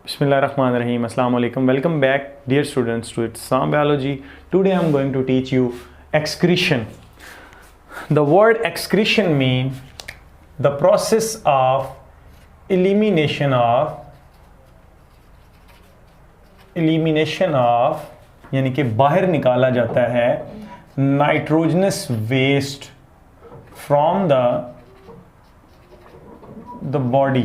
Bismillahirrahmanirrahim. Assalamu alaikum. Welcome back, dear students, to Some Biology. Today I am going to teach you excretion. The word excretion means the process of elimination of यानी कि बाहर निकाला जाता है nitrogenous waste from the body.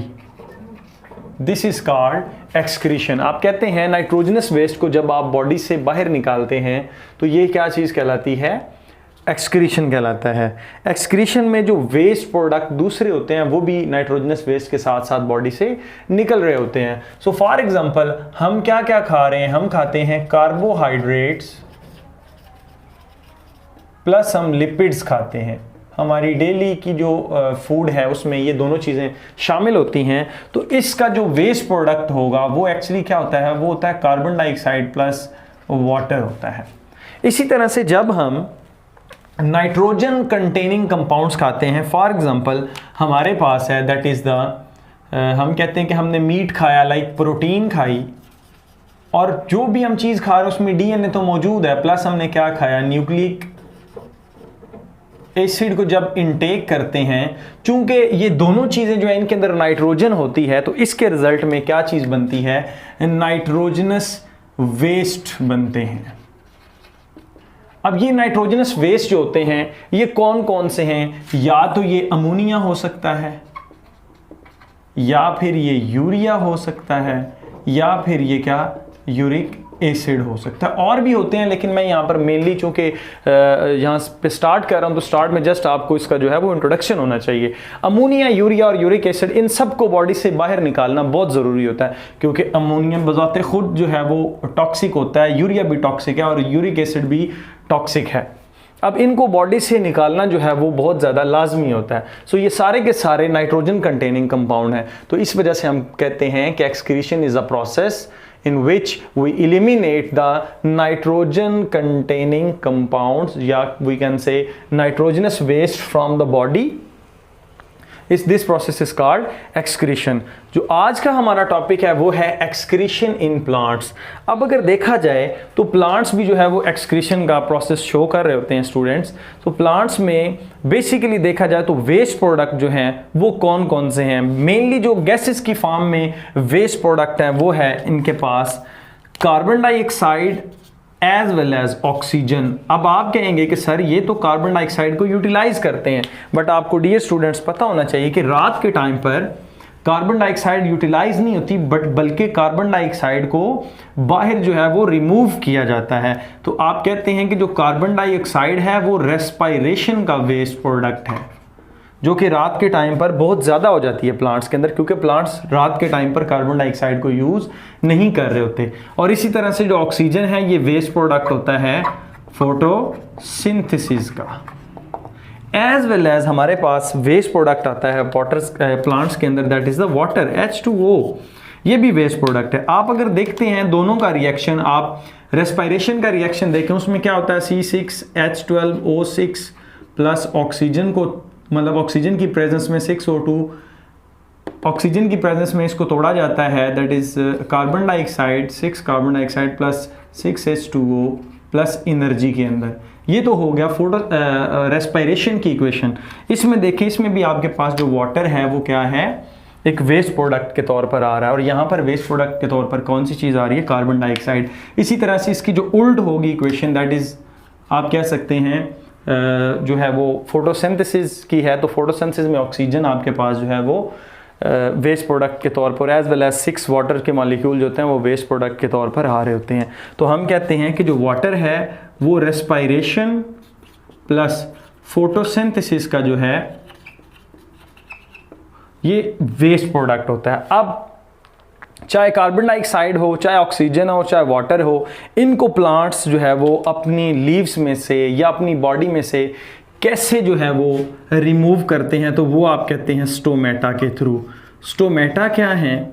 This is called excretion. आप कहते हैं nitrogenous waste को जब आप बॉडी से बाहर निकालते हैं तो ये क्या चीज़ कहलाती है? एक्सक्रीशन कहलाता है. एक्सक्रीशन में जो वेस्ट प्रोडक्ट दूसरे होते हैं वो भी नाइट्रोजनस वेस्ट के साथ साथ बॉडी से निकल रहे होते हैं. सो फॉर एग्जांपल हम क्या क्या खा रहे हैं? हम खाते हैं कार्बोहाइड्रेट्स प्लस हम लिपिड्स खाते हैं. हमारी डेली की जो फूड है उसमें ये दोनों चीज़ें शामिल होती हैं. तो इसका जो वेस्ट प्रोडक्ट होगा वो एक्चुअली क्या होता है? वो होता है कार्बन डाइऑक्साइड प्लस वाटर होता है. इसी तरह से जब हम नाइट्रोजन कंटेनिंग कंपाउंड्स खाते हैं, फॉर एग्जांपल हमारे पास है दैट इज़ हम कहते हैं कि हमने मीट खाया, लाइक प्रोटीन खाई, और जो भी हम चीज़ खा रहे हैं उसमें डीएनए तो मौजूद है, प्लस हमने क्या खाया? न्यूक्लिक एसिड को जब इनटेक करते हैं, चूंकि ये दोनों चीज़ें जो है इनके अंदर नाइट्रोजन होती है, तो इसके रिजल्ट में क्या चीज़ बनती है? नाइट्रोजनस वेस्ट बनते हैं. अब ये नाइट्रोजनस वेस्ट जो होते हैं ये कौन कौन से हैं? या तो ये अमोनिया हो सकता है, या फिर ये यूरिया हो सकता है, या फिर ये क्या? यूरिक एसिड हो सकता है. और भी होते हैं लेकिन मैं यहाँ पर मेनली चूँकि यहाँ पे स्टार्ट कर रहा हूँ तो स्टार्ट में जस्ट आपको इसका जो है वो इंट्रोडक्शन होना चाहिए. अमोनिया, यूरिया और यूरिक एसिड, इन सब को बॉडी से बाहर निकालना बहुत ज़रूरी होता है क्योंकि अमोनिया बजाते खुद जो है वो टॉक्सिक होता है, यूरिया भी टॉक्सिक है और यूरिक एसिड भी टॉक्सिक है. अब इनको बॉडी से निकालना जो है वो बहुत ज़्यादा लाजमी होता है. सो ये सारे के सारे नाइट्रोजन कंटेनिंग कंपाउंड हैं. तो इस वजह से हम कहते हैं कि excretion is a process in which we eliminate the nitrogen containing compounds, yeah, we can say nitrogenous waste from the body. This process is called excretion. जो आज का हमारा टॉपिक है वो है excretion in plants. अब अगर देखा जाए तो प्लांट्स भी जो है वो excretion का प्रोसेस शो कर रहे होते हैं स्टूडेंट्स. तो प्लांट्स में बेसिकली देखा जाए तो वेस्ट प्रोडक्ट जो हैं वो कौन कौन से हैं? मेनली जो गैसेस की फॉर्म में वेस्ट प्रोडक्ट हैं वो है इनके पास carbon dioxide as well as oxygen. अब आप कहेंगे कि सर ये तो कार्बन डाइऑक्साइड को यूटिलाइज करते हैं, बट आपको डियर स्टूडेंट्स पता होना चाहिए कि रात के टाइम पर कार्बन डाइऑक्साइड यूटिलाइज नहीं होती बल्कि कार्बन डाइऑक्साइड को बाहर जो है वो रिमूव किया जाता है. तो आप कहते हैं कि जो कार्बन डाइऑक्साइड है वो रेस्पायरेशन का वेस्ट प्रोडक्ट है जो कि रात के टाइम पर बहुत ज़्यादा हो जाती है प्लांट्स के अंदर, क्योंकि प्लांट्स रात के टाइम पर कार्बन डाइऑक्साइड को यूज़ नहीं कर रहे होते. और इसी तरह से जो ऑक्सीजन है ये वेस्ट प्रोडक्ट होता है फोटोसिंथेसिस का. एज वेल एज हमारे पास वेस्ट प्रोडक्ट आता है वाटर प्लांट्स के अंदर, that is the water, H2O. ये भी वेस्ट प्रोडक्ट है. आप अगर देखते हैं दोनों का रिएक्शन, आप रेस्पायरेशन का रिएक्शन देखें, उसमें क्या होता है? C6H12O6 प्लस ऑक्सीजन को, मतलब ऑक्सीजन की प्रेजेंस में 6O2, ऑक्सीजन की प्रेजेंस में इसको तोड़ा जाता है, that is carbon dioxide, 6 carbon dioxide plus 6H2O plus energy के अंदर. ये तो हो गया फोटो रेस्पायरेशन की इक्वेशन. इसमें देखिए, इसमें भी आपके पास जो वाटर है वो क्या है? एक वेस्ट प्रोडक्ट के तौर पर आ रहा है, और यहाँ पर वेस्ट प्रोडक्ट के तौर पर कौन सी चीज़ आ रही है? Carbon dioxide. इसी तरह से इसकी जो उल्ट होगी इक्वेशन, दैट इज आप कह सकते हैं जो है वो फोटोसिंथेसिस की है. तो फोटोसिंथेसिस में ऑक्सीजन आपके पास जो है वो वेस्ट प्रोडक्ट के तौर पर, एज वेल एज 6 वाटर के मॉलिक्यूल जो होते हैं वो वेस्ट प्रोडक्ट के तौर पर आ रहे होते हैं. तो हम कहते हैं कि जो वाटर है वो रेस्पायरेशन प्लस फोटोसिंथेसिस का जो है ये वेस्ट प्रोडक्ट होता है. अब चाहे कार्बन डाइऑक्साइड हो, चाहे ऑक्सीजन हो, चाहे वाटर हो, इनको प्लांट्स जो है वो अपनी लीव्स में से या अपनी बॉडी में से कैसे जो है वो रिमूव करते हैं? तो वो आप कहते हैं स्टोमेटा के थ्रू. स्टोमेटा क्या है?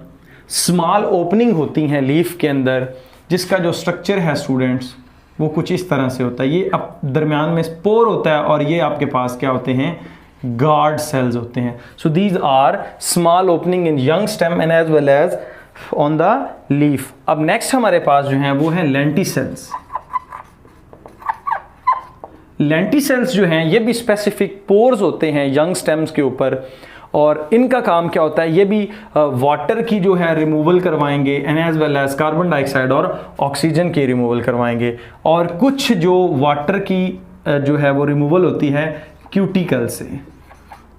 स्मॉल ओपनिंग होती हैं लीफ के अंदर, जिसका जो स्ट्रक्चर है स्टूडेंट्स वो कुछ इस तरह से होता है. ये अब दरमियान में स्पोर होता है और ये आपके पास क्या होते हैं? गार्ड सेल्स होते हैं. So these are small opening in young stem and as well as on the leaf. अब नेक्स्ट हमारे पास जो है वो है लेंटिसेल्स। लेंटिसेल्स जो हैं ये भी स्पेसिफिक पोर्स होते हैं यंग स्टेम्स के ऊपर, और इनका काम क्या होता है, ये भी वाटर की जो है रिमूवल करवाएंगे and as well as carbon dioxide और ऑक्सीजन की रिमूवल करवाएंगे। और कुछ जो वाटर की जो है वो रिमूवल होती है क्यूटिकल से,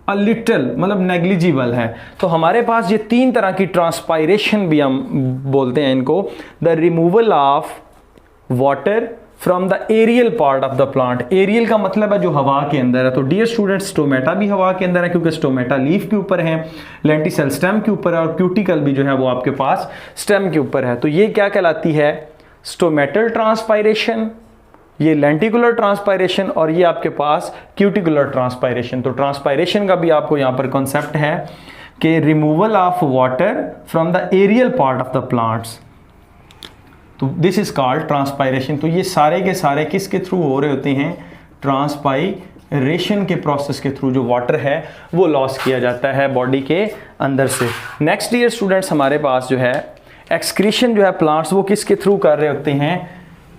अ लिटिल मतलब नेग्लिजिबल है। तो हमारे पास ये 3 तरह की ट्रांसपायरेशन भी हम बोलते हैं इनको, the removal of water from the aerial part of the plant. Aerial का मतलब है जो हवा के अंदर है। तो डियर स्टूडेंट्स, स्टोमेटा भी हवा के अंदर है क्योंकि स्टोमेटा लीफ के ऊपर है, लेंटिसेल स्टेम के ऊपर है, और क्यूटिकल भी जो है वो आपके पास स्टेम के ऊपर है। तो ये क्या कहलाती है, स्टोमेटल ट्रांसपायरेशन, ये लेंटिकुलर ट्रांसपायरेशन, और ये आपके पास क्यूटिकुलर ट्रांसपायरेशन। तो ट्रांसपायरेशन का भी आपको यहाँ पर कॉन्सेप्ट है कि removal of water from the aerial part of the plants, तो दिस इज कॉल्ड ट्रांसपायरेशन। तो ये सारे के सारे किसके थ्रू हो रहे होते हैं, ट्रांसपायरेशन के प्रोसेस के थ्रू जो वाटर है वो लॉस किया जाता है बॉडी के अंदर से। नेक्स्ट ईयर स्टूडेंट्स हमारे पास जो है एक्सक्रीशन जो है प्लांट्स वो किसके थ्रू कर रहे होते हैं,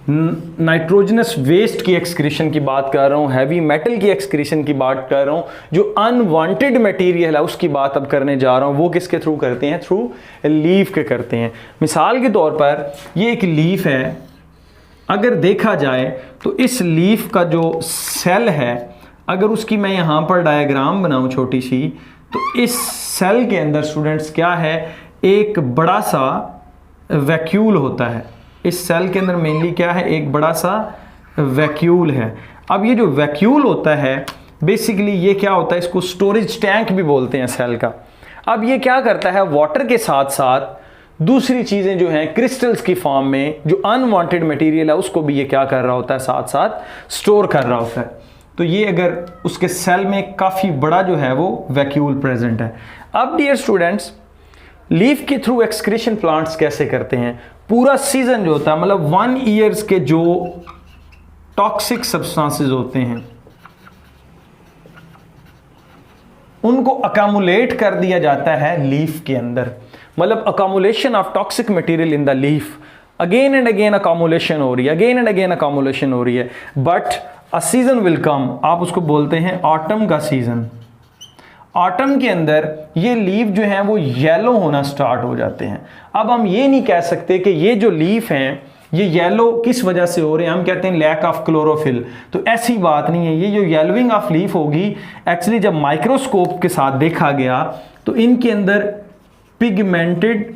नाइट्रोजनस वेस्ट की एक्सक्रीशन की बात कर रहा हूँ, हैवी मेटल की एक्सक्रीशन की बात कर रहा हूँ, जो अनवांटेड मटेरियल है उसकी बात अब करने जा रहा हूँ, वो किसके थ्रू करते हैं, थ्रू लीफ के करते हैं। मिसाल के तौर पर ये एक लीफ है, अगर देखा जाए तो इस लीफ का जो सेल है, अगर उसकी मैं यहाँ पर डायग्राम बनाऊँ छोटी सी, तो इस सेल के अंदर स्टूडेंट्स क्या है, एक बड़ा सा वैक्यूल होता है। इस सेल के अंदर मेनली क्या है, एक बड़ा सा वैक्यूल है। अब ये जो वैक्यूल होता है बेसिकली ये क्या होता है, इसको स्टोरेज टैंक भी बोलते हैं सेल का। अब ये क्या करता है, वाटर के साथ साथ दूसरी चीज़ें जो हैं क्रिस्टल्स की फॉर्म में, जो अनवांटेड मटेरियल है उसको भी ये क्या कर रहा होता है, साथ साथ स्टोर कर रहा होता है। तो ये अगर उसके सेल में काफ़ी बड़ा जो है वो वैक्यूल प्रेजेंट है। अब डियर स्टूडेंट्स, लीफ के थ्रू एक्सक्रीशन प्लांट्स कैसे करते हैं, पूरा सीजन जो होता है मतलब 1 ईयर्स के जो टॉक्सिक सब्सटेंसेस होते हैं उनको अकामुलेट कर दिया जाता है लीफ के अंदर, मतलब accumulation of toxic material in the leaf, again and again accumulation हो रही है, अगेन एंड अगेन अकामुलेशन हो रही है। But a season will come, आप उसको बोलते हैं ऑटम का सीजन। ऑटम के अंदर ये लीफ जो हैं वो येलो होना स्टार्ट हो जाते हैं। अब हम ये नहीं कह सकते कि ये जो लीफ हैं ये येलो किस वजह से हो रहे हैं, हम कहते हैं लैक ऑफ क्लोरोफिल, तो ऐसी बात नहीं है। ये जो येलोइंग ऑफ लीफ होगी, एक्चुअली जब माइक्रोस्कोप के साथ देखा गया तो इनके अंदर पिगमेंटेड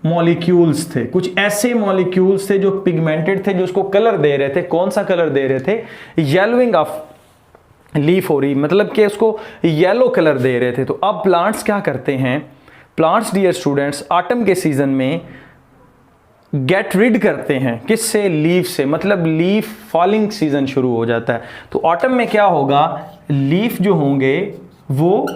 मॉलिक्यूल्स थे, कुछ ऐसे मॉलिक्यूल्स थे जो पिगमेंटेड थे, जो उसको कलर दे रहे थे। कौन सा कलर दे रहे थे, येलोइंग ऑफ लीफ हो रही, मतलब कि उसको येलो कलर दे रहे थे। तो अब प्लांट्स क्या करते हैं, प्लांट्स डियर स्टूडेंट्स ऑटम के सीजन में गेट रिड करते हैं, किससे, लीफ से, मतलब लीफ फॉलिंग सीजन शुरू हो जाता है। तो ऑटम में क्या होगा, लीफ जो होंगे वो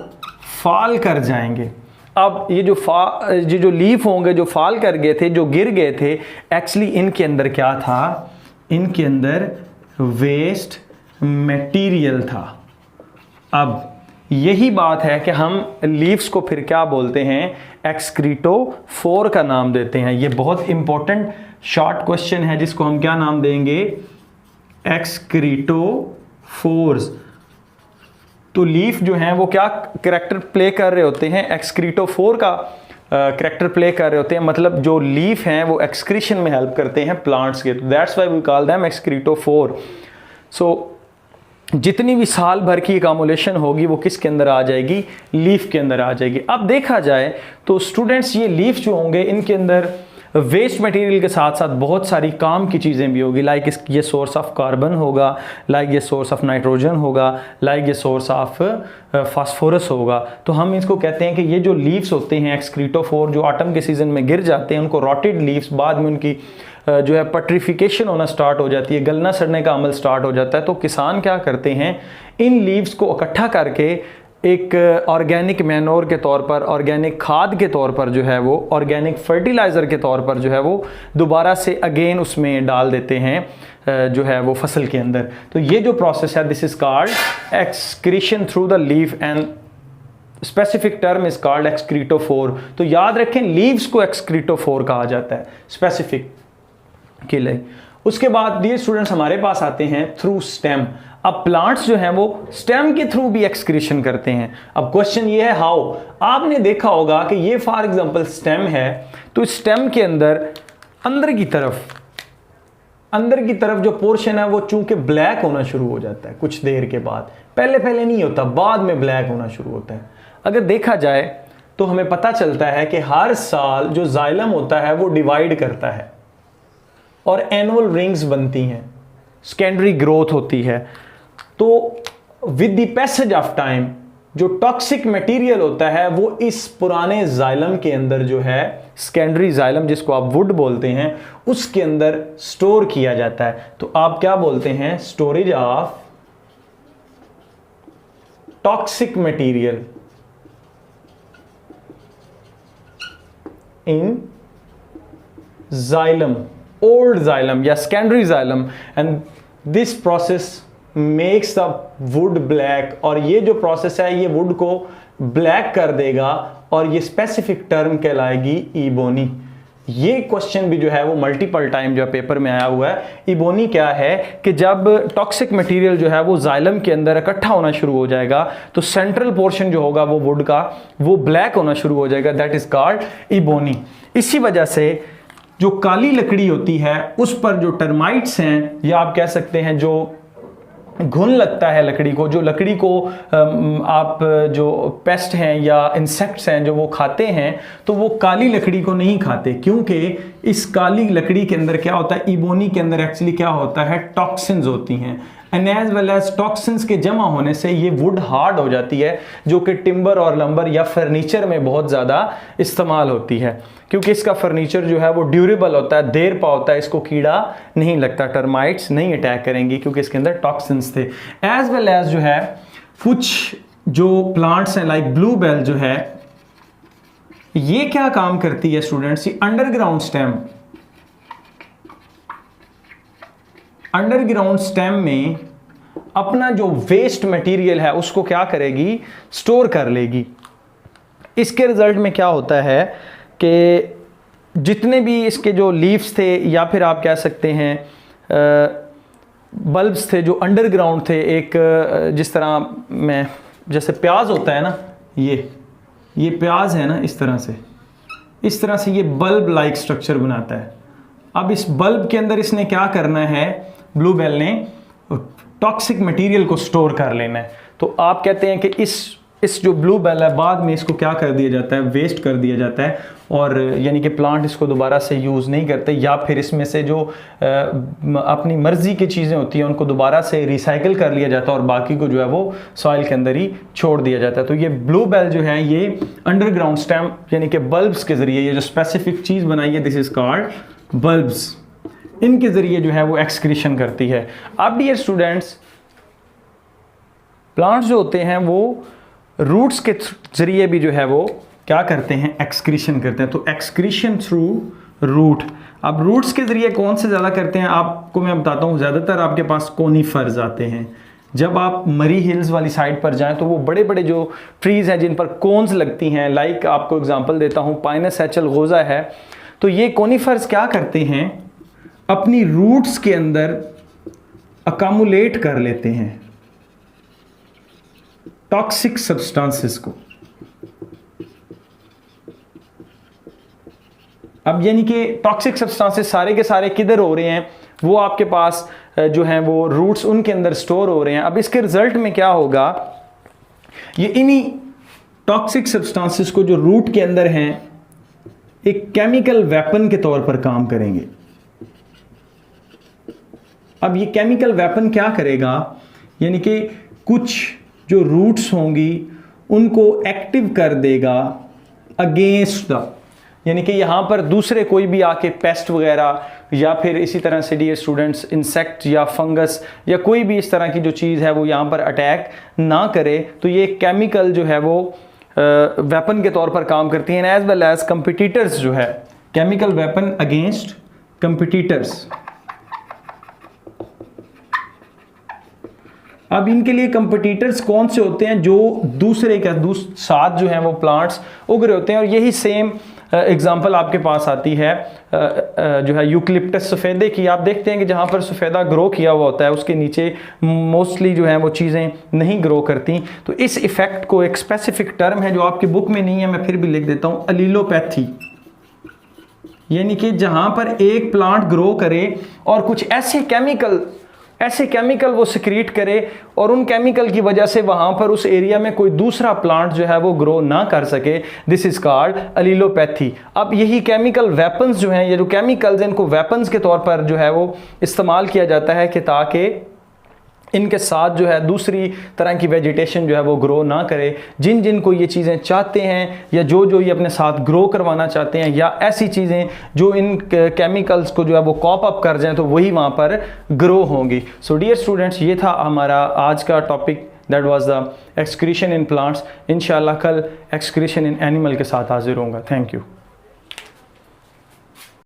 फॉल कर जाएंगे। अब ये जो लीफ होंगे जो फॉल कर गए थे, जो गिर गए थे, एक्चुअली इनके अंदर क्या था, इनके अंदर वेस्ट मटेरियल था। अब यही बात है कि हम लीव्स को फिर क्या बोलते हैं, एक्सक्रीटोफोर का नाम देते हैं। ये बहुत इंपॉर्टेंट शॉर्ट क्वेश्चन है जिसको हम क्या नाम देंगे, एक्सक्रीटोफोर्स। तो लीफ जो हैं वो क्या कैरेक्टर प्ले कर रहे होते हैं, एक्सक्रीटोफोर का कैरेक्टर प्ले कर रहे होते हैं, मतलब जो लीफ हैं वो एक्सक्रीशन में हेल्प करते हैं प्लांट्स के। That's why we call them excretophore. सो जितनी भी साल भर की अकामुलेशन होगी वो किसके अंदर आ जाएगी, लीफ के अंदर आ जाएगी। अब देखा जाए तो स्टूडेंट्स ये लीफ जो होंगे इनके अंदर वेस्ट मटेरियल के साथ साथ बहुत सारी काम की चीज़ें भी होगी, लाइक ये सोर्स ऑफ कार्बन होगा, लाइक ये सोर्स ऑफ नाइट्रोजन होगा, लाइक ये सोर्स ऑफ फास्फोरस होगा। तो हम इसको कहते हैं कि ये जो लीव्स होते हैं एक्सक्रीटोफोर, जो ऑटम के सीजन में गिर जाते हैं, उनको रॉटेड लीव्स, बाद में उनकी जो है पट्रिफिकेशन होना स्टार्ट हो जाती है, गलना सड़ने का अमल स्टार्ट हो जाता है। तो किसान क्या करते हैं, इन लीव्स को इकट्ठा करके एक ऑर्गेनिक मैनोर के तौर पर, ऑर्गेनिक खाद के तौर पर जो है वो, ऑर्गेनिक फर्टिलाइज़र के तौर पर जो है वो दोबारा से अगेन उसमें डाल देते हैं जो है वो फसल के अंदर। तो ये जो प्रोसेस है, this is called excretion through the leaf and specific term is called excretophore. तो याद रखें लीव्स को एक्सक्रीटोफोर कहा जाता है स्पेसिफिक के लिए। उसके बाद डियर स्टूडेंट्स हमारे पास आते हैं थ्रू स्टेम। अब प्लांट्स जो हैं वो स्टेम के थ्रू भी एक्सक्रीशन करते हैं। अब क्वेश्चन ये है हाउ। आपने देखा होगा कि ये फॉर एग्जांपल स्टेम है, तो स्टेम के अंदर अंदर की तरफ जो पोर्शन है वो चूंकि ब्लैक होना शुरू हो जाता है कुछ देर के बाद, पहले नहीं होता, बाद में ब्लैक होना शुरू होता है। अगर देखा जाए तो हमें पता चलता है कि हर साल जो जाइलम होता है वो डिवाइड करता है और एनुअल रिंग्स बनती हैं, सेकेंडरी ग्रोथ होती है। तो with the passage of time जो टॉक्सिक मटेरियल होता है वो इस पुराने जाइलम के अंदर जो है, सेकेंडरी जाइलम जिसको आप वुड बोलते हैं, उसके अंदर स्टोर किया जाता है। तो आप क्या बोलते हैं? Storage of toxic material in xylem, old xylem या secondary xylem, and this process makes the wood black. और ये जो प्रोसेस है ये वुड को ब्लैक कर देगा और ये स्पेसिफिक टर्म कहलाएगी इबोनी। ये क्वेश्चन भी जो है वो मल्टीपल टाइम जो पेपर में आया हुआ है। इबोनी क्या है कि जब टॉक्सिक मटेरियल जो है वो जाइलम के अंदर इकट्ठा होना शुरू हो जाएगा तो सेंट्रल पोर्शन जो होगा वो वुड का वो ब्लैक होना शुरू हो जाएगा, दैट इज कॉल्ड इबोनी। इसी वजह से जो काली लकड़ी होती है उस पर जो टर्माइट्स हैं या आप कह सकते हैं जो घुन लगता है लकड़ी को, जो लकड़ी को आप जो पेस्ट हैं या इंसेक्ट्स हैं जो वो खाते हैं, तो वो काली लकड़ी को नहीं खाते, क्योंकि इस काली लकड़ी के अंदर क्या होता है, इबोनी के अंदर एक्चुअली क्या होता है, टॉक्सिन्स होती हैं। And as well as toxins के जमा होने से ये वुड हार्ड हो जाती है, जो कि टिम्बर और लंबर या फर्नीचर में बहुत ज़्यादा इस्तेमाल होती है, क्योंकि इसका फर्नीचर जो है वो ड्यूरेबल होता है, देर पा होता है, इसको कीड़ा नहीं लगता, टर्माइट्स नहीं अटैक करेंगी क्योंकि इसके अंदर टॉक्सिन्स थे। एज वेल एज जो है कुछ जो प्लांट्स हैं लाइक ब्लूबेल जो है, ये क्या काम करती है स्टूडेंट्स, ये अंडरग्राउंड स्टेम में अपना जो वेस्ट मटेरियल है उसको क्या करेगी, स्टोर कर लेगी। इसके रिजल्ट में क्या होता है कि जितने भी इसके जो लीव्स थे या फिर आप कह सकते हैं बल्ब्स थे जो अंडरग्राउंड थे, एक जिस तरह में जैसे प्याज होता है ना, ये प्याज है ना, इस तरह से ये बल्ब लाइक स्ट्रक्चर बनाता है। अब इस बल्ब के अंदर इसने क्या करना है, ब्लूबेल ने टॉक्सिक मटेरियल को स्टोर कर लेना है। तो आप कहते हैं कि इस जो ब्लूबेल है बाद में इसको क्या कर दिया जाता है, वेस्ट कर दिया जाता है, और यानी कि प्लांट इसको दोबारा से यूज़ नहीं करते, या फिर इसमें से जो अपनी मर्जी की चीज़ें होती हैं उनको दोबारा से रिसाइकिल कर लिया जाता है और बाकी को जो है वो सॉइल के अंदर ही छोड़ दिया जाता है। तो ये ब्लूबेल जो है ये अंडरग्राउंड स्टेम यानी कि बल्ब्स के ज़रिए ये जो स्पेसिफिक चीज़ बनाई है, दिस इज़ कॉल्ड बल्ब्स, इनके ज़रिए जो है वो एक्सक्रीशन करती है। अब डियर स्टूडेंट्स, प्लांट्स जो होते हैं वो रूट्स के ज़रिए भी जो है वो क्या करते हैं, एक्सक्रीशन करते हैं। तो एक्सक्रीशन थ्रू रूट। अब रूट्स के ज़रिए कौन से ज़्यादा करते हैं, आपको मैं बताता हूँ। ज़्यादातर आपके पास कोनीफर्स आते हैं। जब आप मरी हिल्स वाली साइड पर जाएं तो वो बड़े बड़े जो ट्रीज़ हैं जिन पर कोन्स लगती हैं, लाइक आपको एग्जांपल देता हूँ, पाइनस एचलगोजा है। तो ये कोनीफर्स क्या करते हैं, अपनी रूट्स के अंदर अकामुलेट कर लेते हैं टॉक्सिक सब्सटेंसेस को। अब यानी कि टॉक्सिक सब्सटेंसेस सारे के सारे किधर हो रहे हैं, वो आपके पास जो हैं वो रूट्स उनके अंदर स्टोर हो रहे हैं। अब इसके रिजल्ट में क्या होगा, ये इन्हीं टॉक्सिक सब्सटेंसेस को जो रूट के अंदर हैं एक केमिकल वेपन के तौर पर काम करेंगे। अब ये केमिकल वेपन क्या करेगा, यानी कि कुछ जो रूट्स होंगी उनको एक्टिव कर देगा अगेंस्ट द, यानी कि यहाँ पर दूसरे कोई भी आके पेस्ट वगैरह या फिर इसी तरह से डियर स्टूडेंट्स इंसेक्ट या फंगस या कोई भी इस तरह की जो चीज़ है वो यहाँ पर अटैक ना करे। तो ये केमिकल जो है वो वेपन के तौर पर काम करती हैं। एज वेल एज कंपिटिटर्स जो है, केमिकल वेपन अगेंस्ट कंपिटिटर्स। अब इनके लिए कंपटीटर्स कौन से होते हैं? जो दूसरे के साथ जो है वो प्लांट्स उग रहे होते हैं। और यही सेम एग्जांपल आपके पास आती है जो है यूकलिप्टस सफ़ेदे की। आप देखते हैं कि जहाँ पर सफ़ेदा ग्रो किया हुआ होता है उसके नीचे मोस्टली जो है वो चीज़ें नहीं ग्रो करती। तो इस इफ़ेक्ट को एक स्पेसिफिक टर्म है जो आपकी बुक में नहीं है, मैं फिर भी लिख देता हूँ, एलिलोपैथी। यानी कि जहाँ पर एक प्लांट ग्रो करे और कुछ ऐसे केमिकल वो सिक्रीट करे और उन केमिकल की वजह से वहां पर उस एरिया में कोई दूसरा प्लांट जो है वो ग्रो ना कर सके, दिस इज कॉल्ड एलिलोपैथी। अब यही केमिकल वेपन्स जो हैं, ये जो केमिकल्स हैं इनको वेपन्स के तौर पर जो है वो इस्तेमाल किया जाता है कि ताकि इनके साथ जो है दूसरी तरह की वेजिटेशन जो है वो ग्रो ना करे। जिन को ये चीज़ें चाहते हैं या जो ये अपने साथ ग्रो करवाना चाहते हैं या ऐसी चीज़ें जो इन केमिकल्स को जो है वो कॉप अप कर जाएं तो वही वहाँ पर ग्रो होंगी। सो डियर स्टूडेंट्स, ये था हमारा आज का topic, that was the excretion in plants. इंशाल्लाह कल एक्सक्रीशन इन एनिमल के साथ हाजिर होऊंगा। Thank you.